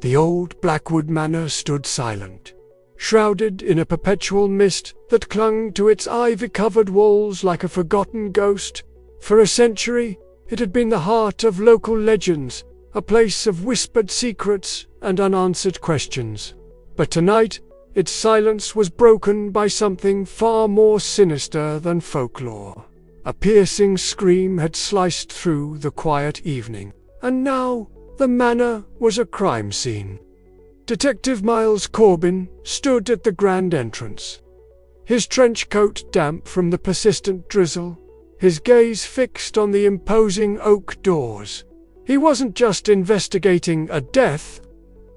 The old Blackwood Manor stood silent, shrouded in a perpetual mist that clung to its ivy-covered walls like a forgotten ghost. For a century, it had been the heart of local legends, a place of whispered secrets and unanswered questions. But tonight, its silence was broken by something far more sinister than folklore. A piercing scream had sliced through the quiet evening, and now the manor was a crime scene. Detective Miles Corbin stood at the grand entrance, his trench coat damp from the persistent drizzle, his gaze fixed on the imposing oak doors. He wasn't just investigating a death,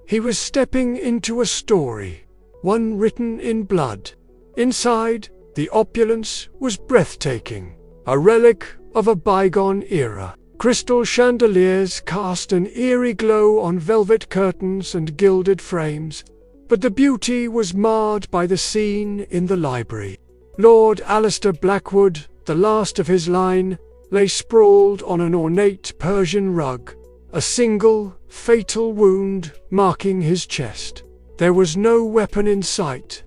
he was stepping into a story, one written in blood. Inside, the opulence was breathtaking, a relic of a bygone era. Crystal chandeliers cast an eerie glow on velvet curtains and gilded frames, but the beauty was marred by the scene in the library. Lord Alistair Blackwood, the last of his line, lay sprawled on an ornate Persian rug, a single, fatal wound marking his chest. There was no weapon in sight.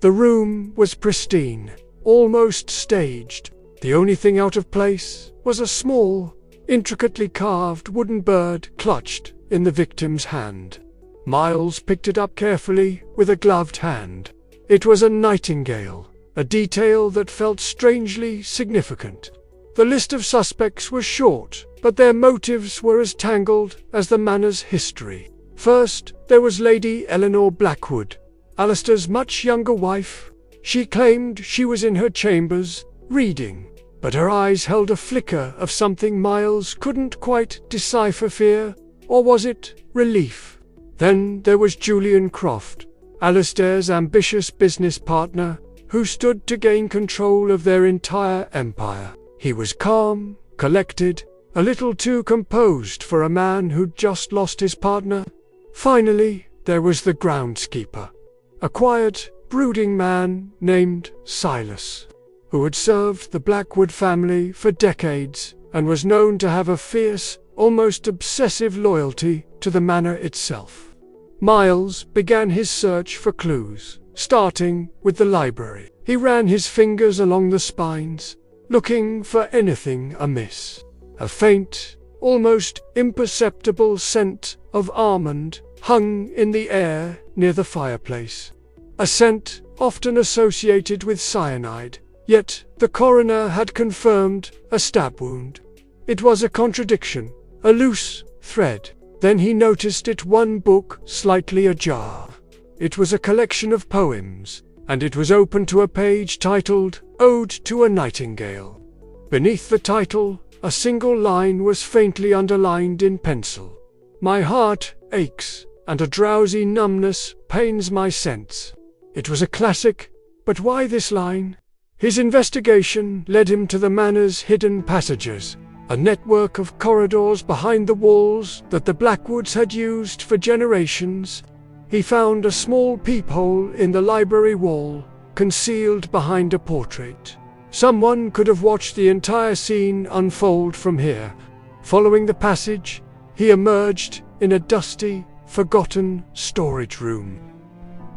The room was pristine, almost staged. The only thing out of place was a small, intricately carved wooden bird clutched in the victim's hand. Miles picked it up carefully with a gloved hand. It was a nightingale, a detail that felt strangely significant. The list of suspects was short, but their motives were as tangled as the manor's history. First, there was Lady Eleanor Blackwood, Alistair's much younger wife. She claimed she was in her chambers, reading, but her eyes held a flicker of something Miles couldn't quite decipher: fear, or was it relief? Then there was Julian Croft, Alistair's ambitious business partner, who stood to gain control of their entire empire. He was calm, collected, a little too composed for a man who'd just lost his partner. Finally, there was the groundskeeper, a quiet, brooding man named Silas, who had served the Blackwood family for decades and was known to have a fierce, almost obsessive loyalty to the manor itself. Miles began his search for clues, starting with the library. He ran his fingers along the spines, looking for anything amiss. A faint, almost imperceptible scent of almond hung in the air near the fireplace, a scent often associated with cyanide. Yet the coroner had confirmed a stab wound. It was a contradiction, a loose thread. Then he noticed one book slightly ajar. It was a collection of poems, and it was open to a page titled "Ode to a Nightingale." Beneath the title, a single line was faintly underlined in pencil. "My heart aches, and a drowsy numbness pains my sense." It was a classic, but why this line? His investigation led him to the manor's hidden passages, a network of corridors behind the walls that the Blackwoods had used for generations. He found a small peephole in the library wall, concealed behind a portrait. Someone could have watched the entire scene unfold from here. Following the passage, he emerged in a dusty, forgotten storage room.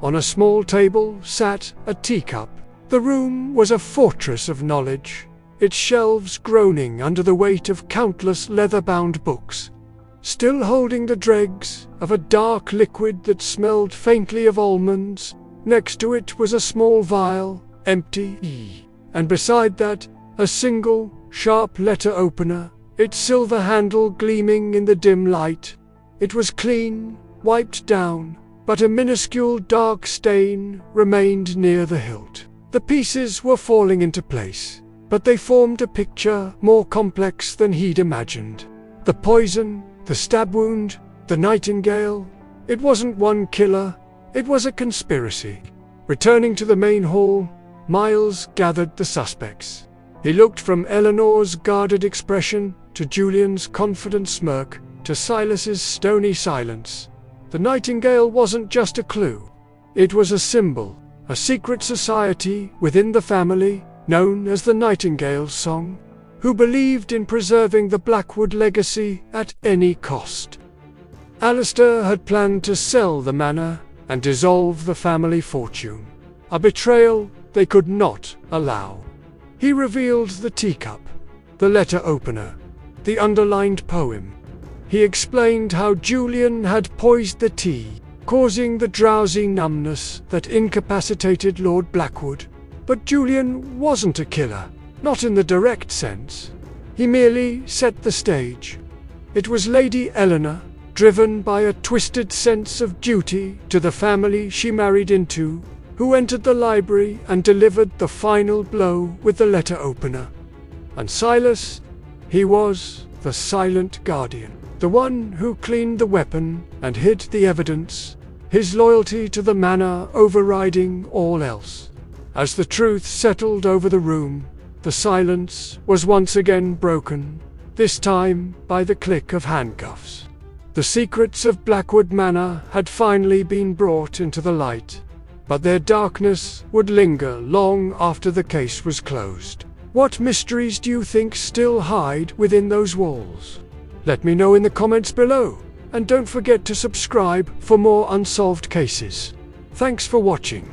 On a small table sat a teacup. The room was a fortress of knowledge, its shelves groaning under the weight of countless leather-bound books. Still holding the dregs of a dark liquid that smelled faintly of almonds, next to it was a small vial, empty, and beside that, a single, sharp letter opener, its silver handle gleaming in the dim light. It was clean, wiped down, but a minuscule dark stain remained near the hilt. The pieces were falling into place, but they formed a picture more complex than he'd imagined. The poison, the stab wound, the nightingale. It wasn't one killer, it was a conspiracy. Returning to the main hall, Miles gathered the suspects. He looked from Eleanor's guarded expression to Julian's confident smirk to Silas's stony silence. The nightingale wasn't just a clue. It was a symbol. A secret society within the family, known as the Nightingale Song, who believed in preserving the Blackwood legacy at any cost. Alistair had planned to sell the manor and dissolve the family fortune, a betrayal they could not allow. He revealed the teacup, the letter opener, the underlined poem. He explained how Julian had poisoned the tea, causing the drowsy numbness that incapacitated Lord Blackwood. But Julian wasn't a killer, not in the direct sense. He merely set the stage. It was Lady Eleanor, driven by a twisted sense of duty to the family she married into, who entered the library and delivered the final blow with the letter opener. And Silas, he was the silent guardian, the one who cleaned the weapon and hid the evidence, his loyalty to the manor overriding all else. As the truth settled over the room, the silence was once again broken, this time by the click of handcuffs. The secrets of Blackwood Manor had finally been brought into the light, but their darkness would linger long after the case was closed. What mysteries do you think still hide within those walls? Let me know in the comments below, and don't forget to subscribe for more unsolved cases. Thanks for watching.